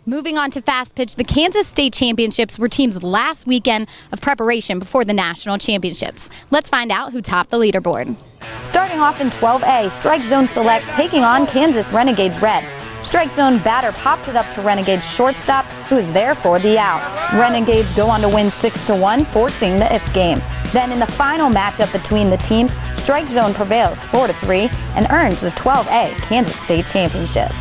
Moving on to Fast Pitch, the Kansas State Championships were teams' last weekend of preparation before the national championships. Let's find out who topped the leaderboard. Starting off in 12A, Strike Zone Select taking on Kansas Renegades Red. Strike Zone batter pops it up to Renegades shortstop, who is there for the out. Renegades go on to win 6-1, forcing the if game. Then in the final matchup between the teams, Strike Zone prevails 4-3 and earns the 12A Kansas State Championship.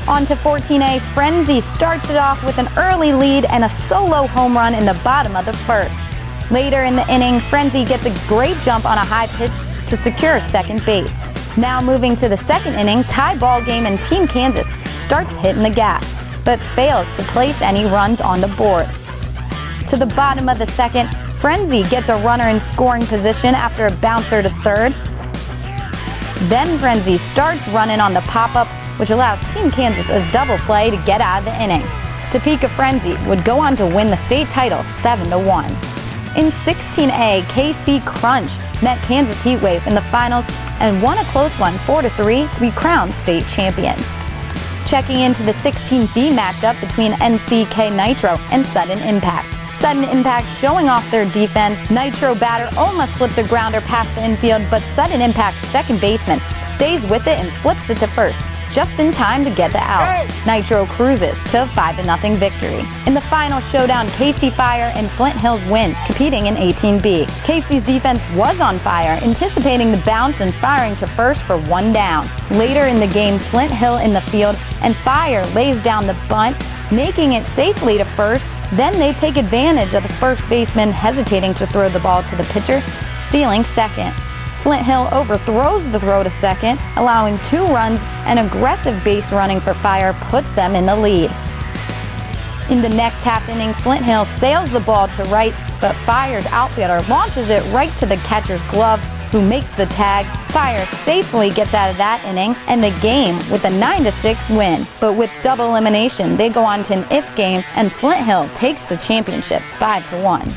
On to 14A, Frenzy starts it off with an early lead and a solo home run in the bottom of the first. Later in the inning, Frenzy gets a great jump on a high pitch to secure second base. Now moving to the second inning, tie ball game, and Team Kansas starts hitting the gas, but fails to place any runs on the board. To the bottom of the second, Frenzy gets a runner in scoring position after a bouncer to third. Then Frenzy starts running on the pop-up, which allows Team Kansas a double play to get out of the inning. Topeka Frenzy would go on to win the state title 7-1. In 16A, KC Crunch met Kansas Heatwave in the finals and won a close one 4-3 to be crowned state champions. Checking into the 16B matchup between NCK Nitro and Sudden Impact. Sudden Impact showing off their defense. Nitro batter almost slips a grounder past the infield, but Sudden Impact's second baseman stays with it and flips it to first, just in time to get the out. Nitro cruises to a 5-0 victory. In the final showdown, KC Fire and Flint Hills win, competing in 18B. KC's defense was on fire, anticipating the bounce and firing to first for one down. Later in the game, Flint Hill in the field and Fire lays down the bunt, making it safely to first. Then they take advantage of the first baseman hesitating to throw the ball to the pitcher, stealing second. Flint Hill overthrows the throw to second, allowing 2 runs, and aggressive base running for Fire puts them in the lead. In the next half inning, Flint Hill sails the ball to right, but Fire's outfielder launches it right to the catcher's glove, who makes the tag. Fire safely gets out of that inning and the game with a 9-6 win. But with double elimination, they go on to an if game, and Flint Hill takes the championship 5-1.